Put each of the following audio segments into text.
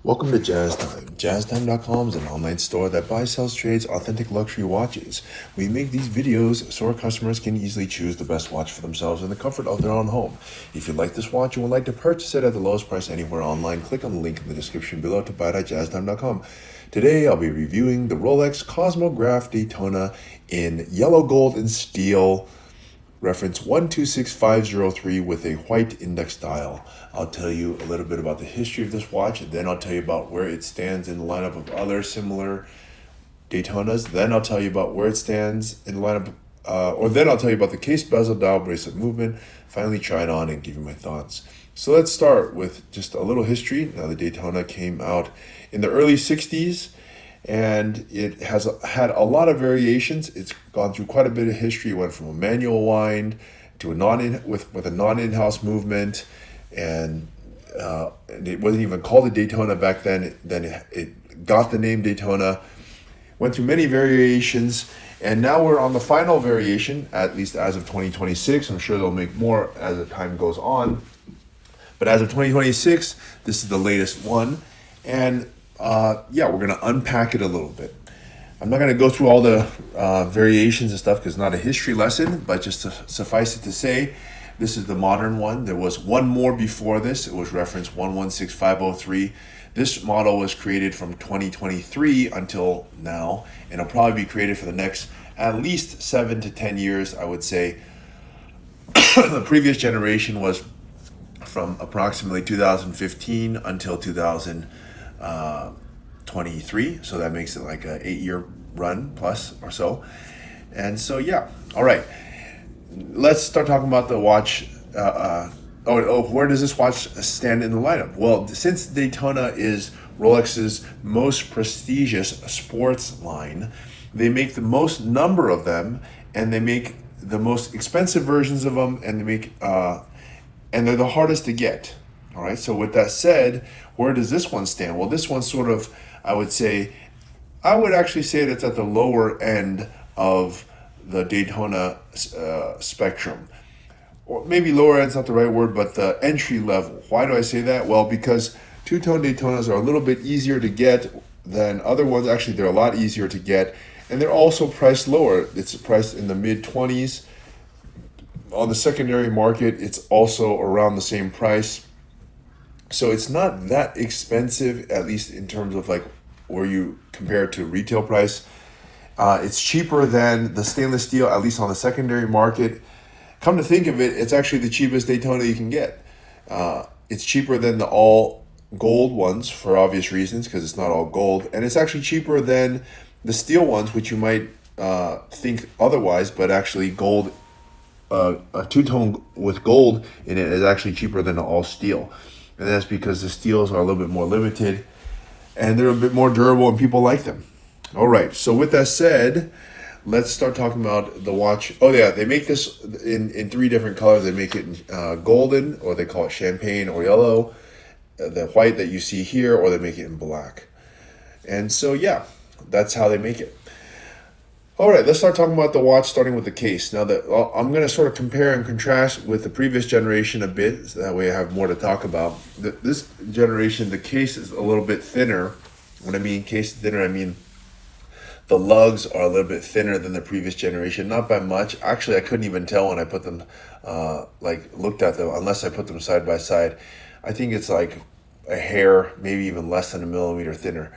Welcome to Jazz Time. JazzTime.com is an online store that buys, sells, trades authentic luxury watches. We make these videos so our customers can easily choose the best watch for themselves in the comfort of their own home. If you like this watch and would like to purchase it at the lowest price anywhere online, click on the link in the description below to buy it at JazzTime.com. Today I'll be reviewing the Rolex Cosmograph Daytona in yellow, gold, and steel. Reference 126503 with a white index dial. I'll tell you a little bit about the history of this watch, and then I'll tell you about where it stands in the lineup of other similar Daytonas. Then I'll tell you about where it stands in the lineup, then I'll tell you about the case, bezel, dial, bracelet movement. Finally, try it on and give you my thoughts. So let's start with just a little history. Now, the Daytona came out in the early 60s. And it has had a lot of variations. It's gone through quite a bit of history. It went from a manual wind to a non-in-house movement, and it wasn't even called a Daytona back then. Then it got the name Daytona. Went through many variations, and now we're on the final variation, at least as of 2026. I'm sure they'll make more as the time goes on, but as of 2026, this is the latest one, and we're going to unpack it a little bit. I'm not going to go through all the variations and stuff because it's not a history lesson, but just to suffice it to say, this is the modern one. There was one more before this. It was reference 116503. This model was created from 2023 until now, and it'll probably be created for the next at least 7 to 10 years, I would say. The previous generation was from approximately 2015 until 2023, so that makes it like a 8-year run plus or so. And so all right, let's start talking about the watch. Where does this watch stand in the lineup? Well, since Daytona is Rolex's most prestigious sports line, they make the most number of them, and they make the most expensive versions of them, and and they're the hardest to get. All right, so with that said, where does this one stand? Well, this one sort of, I would actually say that's at the lower end of the Daytona spectrum. Or maybe lower end's not the right word, but the entry level. Why do I say that? Well, because two-tone Daytonas are a little bit easier to get than other ones. Actually, they're a lot easier to get, and they're also priced lower. It's priced in the mid-20s. On the secondary market, it's also around the same price. So it's not that expensive, at least in terms of like where you compare it to retail price. It's cheaper than the stainless steel, at least on the secondary market. Come to think of it, it's actually the cheapest Daytona you can get. It's cheaper than the all gold ones for obvious reasons, because it's not all gold. And it's actually cheaper than the steel ones, which you might think otherwise, but actually gold, a two-tone with gold in it is actually cheaper than the all steel. And that's because the steels are a little bit more limited and they're a bit more durable and people like them. All right, so with that said, let's start talking about the watch. Oh yeah, they make this in 3 different colors. They make it golden, or they call it champagne or yellow, the white that you see here, or they make it in black. And so that's how they make it. All right, let's start talking about the watch, starting with the case. Now, I'm going to sort of compare and contrast with the previous generation a bit, so that way I have more to talk about. This generation, the case is a little bit thinner. When I mean case thinner, I mean the lugs are a little bit thinner than the previous generation, not by much. Actually, I couldn't even tell when I put them, looked at them, unless I put them side by side. I think it's like a hair, maybe even less than a millimeter thinner.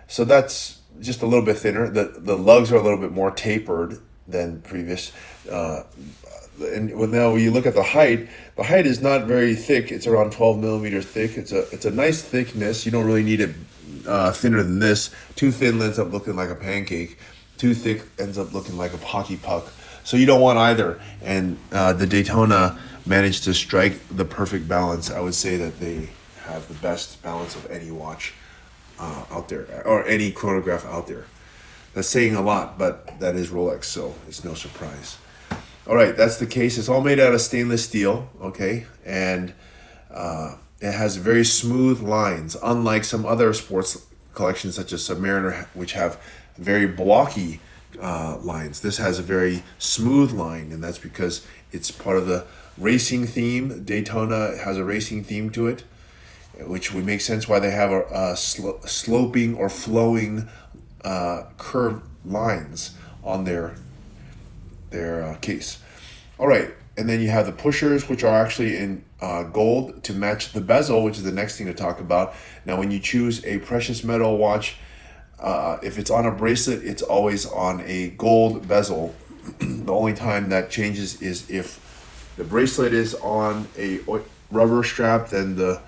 So that's just a little bit thinner. The lugs are a little bit more tapered than previous. And now when you look at the height is not very thick. It's around 12 millimeters thick. It's a nice thickness. You don't really need it thinner than this. Too thin ends up looking like a pancake. Too thick ends up looking like a hockey puck. So you don't want either. And the Daytona managed to strike the perfect balance. I would say that they have the best balance of any watch out there, or any chronograph out there. That's saying a lot, but that is Rolex, so it's no surprise. All right, that's the case. It's all made out of stainless steel, okay? And it has very smooth lines, unlike some other sports collections such as Submariner, which have very blocky lines. This has a very smooth line, and that's because it's part of the racing theme. Daytona has a racing theme to it. which would make sense why they have a sloping or flowing curved lines on their case. All right, and then you have the pushers, which are actually in gold to match the bezel, which is the next thing to talk about. Now, when you choose a precious metal watch, if it's on a bracelet, it's always on a gold bezel. The only time that changes is if the bracelet is on a rubber strap, then the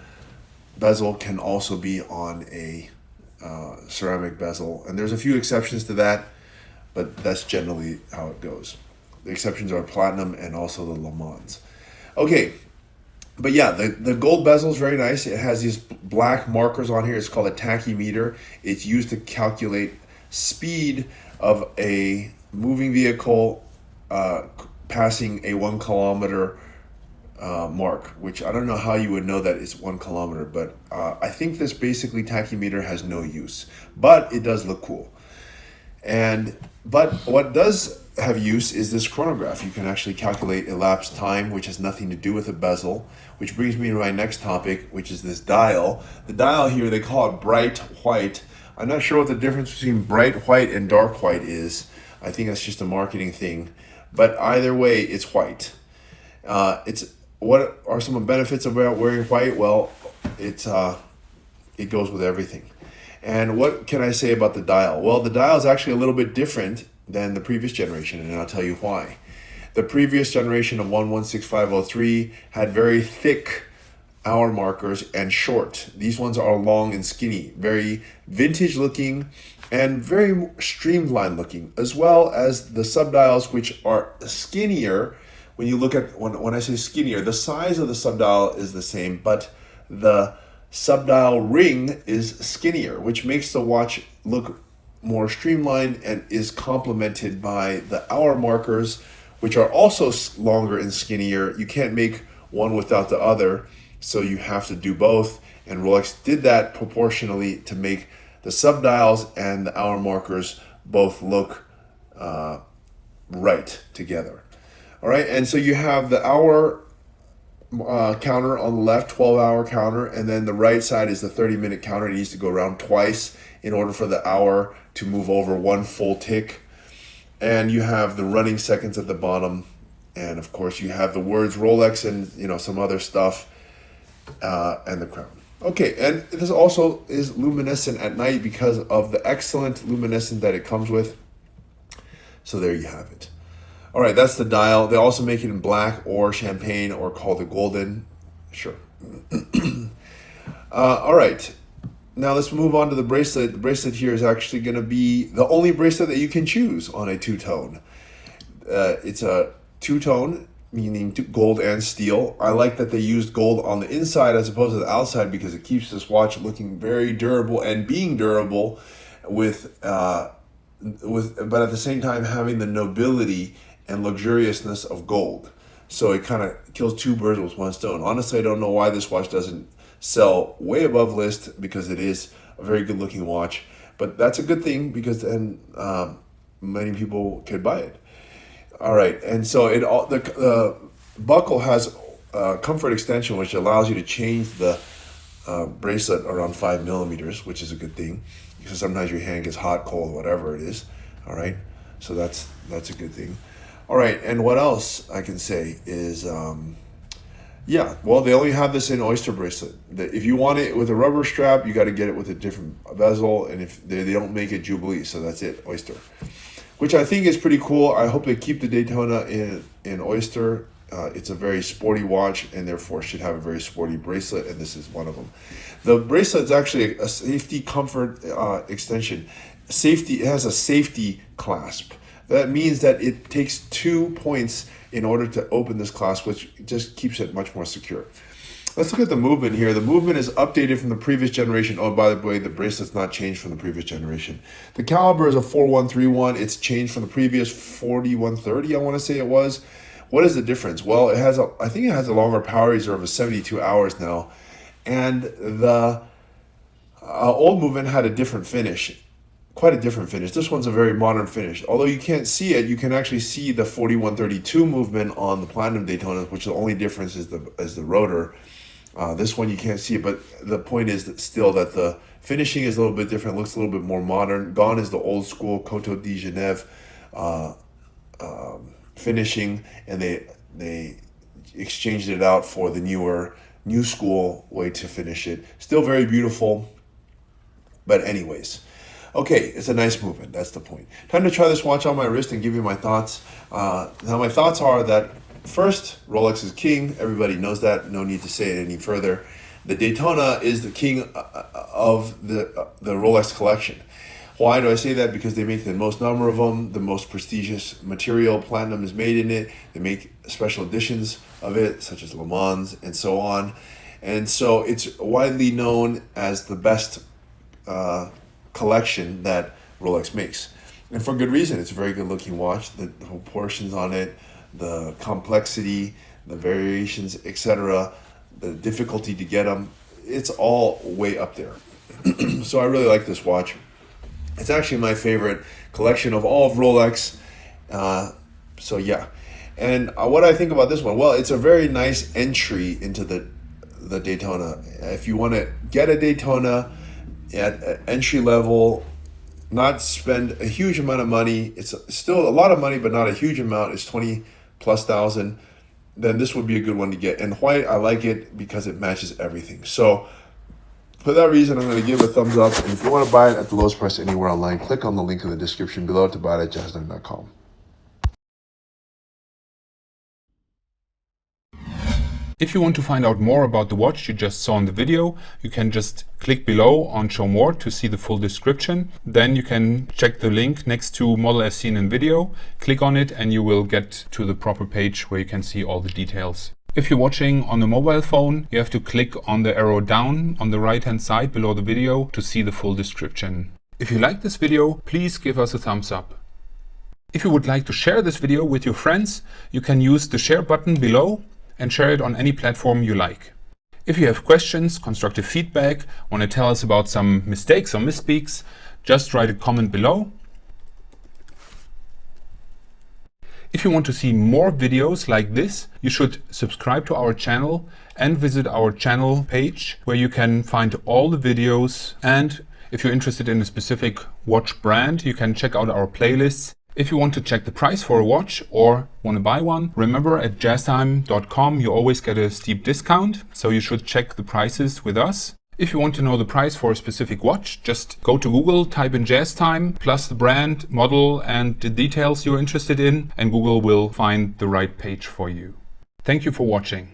bezel can also be on a ceramic bezel. And there's a few exceptions to that, but that's generally how it goes. The exceptions are platinum and also the Le Mans. Okay, but yeah, the gold bezel is very nice. It has these black markers on here. It's called a tachymeter. It's used to calculate speed of a moving vehicle passing a 1 kilometer mark, which I don't know how you would know that it's 1 kilometer, but I think this basically tachymeter has no use, but it does look cool. But what does have use is this chronograph. You can actually calculate elapsed time, which has nothing to do with a bezel, which brings me to my next topic, which is this dial. The dial here, they call it bright white. I'm not sure what the difference between bright white and dark white is. I think that's just a marketing thing, but either way, it's white. What are some benefits of wearing white? Well, it goes with everything. And what can I say about the dial? Well, the dial is actually a little bit different than the previous generation, and I'll tell you why. The previous generation of 116503 had very thick hour markers and short. These ones are long and skinny, very vintage looking and very streamlined looking, as well as the subdials, which are skinnier. When you look at, when I say skinnier, the size of the subdial is the same, but the subdial ring is skinnier, which makes the watch look more streamlined and is complemented by the hour markers, which are also longer and skinnier. You can't make one without the other, so you have to do both. And Rolex did that proportionally to make the subdials and the hour markers both look right together. All right, and so you have the hour counter on the left, 12-hour counter, and then the right side is the 30-minute counter. It needs to go around twice in order for the hour to move over one full tick. And you have the running seconds at the bottom, and of course you have the words Rolex and some other stuff, and the crown. Okay, and this also is luminescent at night because of the excellent luminescence that it comes with. So there you have it. All right, that's the dial. They also make it in black or champagne or called the golden. Sure. All right. Now let's move on to the bracelet. The bracelet here is actually going to be the only bracelet that you can choose on a two-tone. It's a two-tone, meaning gold and steel. I like that they used gold on the inside as opposed to the outside because it keeps this watch looking very durable and being durable but at the same time having the nobility and luxuriousness of gold. So it kind of kills two birds with one stone. Honestly, I don't know why this watch doesn't sell way above list, because it is a very good looking watch. But that's a good thing, because then many people could buy it. All right, and so the buckle has a comfort extension, which allows you to change the bracelet around 5 millimeters, which is a good thing, because sometimes your hand gets hot, cold, whatever it is. All right, so that's a good thing. All right, and what else I can say is, well, they only have this in Oyster Bracelet. If you want it with a rubber strap, you got to get it with a different bezel, and if they don't make it Jubilee, so that's it, Oyster, which I think is pretty cool. I hope they keep the Daytona in Oyster. It's a very sporty watch, and therefore should have a very sporty bracelet, and this is one of them. The bracelet is actually a safety comfort extension. It has a safety clasp. That means that it takes 2 points in order to open this clasp, which just keeps it much more secure. Let's look at the movement here. The movement is updated from the previous generation. Oh, by the way, the bracelet's not changed from the previous generation. The caliber is a 4131. It's changed from the previous 4130, I want to say it was. What is the difference? Well, I think it has a longer power reserve of 72 hours now. And the old movement had a different finish. Quite a different finish. This one's a very modern finish. Although you can't see it, you can actually see the 4132 movement on the Platinum Daytona, which the only difference is the rotor. This one you can't see it, but the point is that still that the finishing is a little bit different, looks a little bit more modern. Gone is the old school Coteau de Genève finishing, and they exchanged it out for the new school way to finish it. Still very beautiful, but anyways. Okay, it's a nice movement. That's the point. Time to try this watch on my wrist and give you my thoughts. Now, my thoughts are that first, Rolex is king. Everybody knows that. No need to say it any further. The Daytona is the king of the Rolex collection. Why do I say that? Because they make the most number of them, the most prestigious material. Platinum is made in it. They make special editions of it, such as Le Mans and so on. And so it's widely known as the best collection that Rolex makes, and for good reason. It's a very good looking watch. The proportions on it, the complexity, the variations, etc., the difficulty to get them, it's all way up there. So I really like this watch. It's actually my favorite collection of all of Rolex. So yeah, and what I think about this one, well, it's a very nice entry into the Daytona. If you want to get a Daytona at entry level, not spend a huge amount of money, it's still a lot of money, but not a huge amount, it's 20+ thousand, then this would be a good one to get. And why I like it, because it matches everything. So for that reason, I'm going to give it a thumbs up. And if you want to buy it at the lowest price anywhere online, click on the link in the description below to buy it at jazzline.com. If you want to find out more about the watch you just saw in the video, you can just click below on Show More to see the full description. Then you can check the link next to Model as seen in video, click on it, and you will get to the proper page where you can see all the details. If you're watching on a mobile phone, you have to click on the arrow down on the right hand side below the video to see the full description. If you like this video, please give us a thumbs up. If you would like to share this video with your friends, you can use the share button below and share it on any platform you like. If you have questions, constructive feedback, want to tell us about some mistakes or misspeaks, just write a comment below. If you want to see more videos like this, you should subscribe to our channel and visit our channel page where you can find all the videos. And if you're interested in a specific watch brand, you can check out our playlists. If you want to check the price for a watch or want to buy one, remember at jazztime.com you always get a steep discount, so you should check the prices with us. If you want to know the price for a specific watch, just go to Google, type in JazzTime, plus the brand, model, and the details you're interested in, and Google will find the right page for you. Thank you for watching.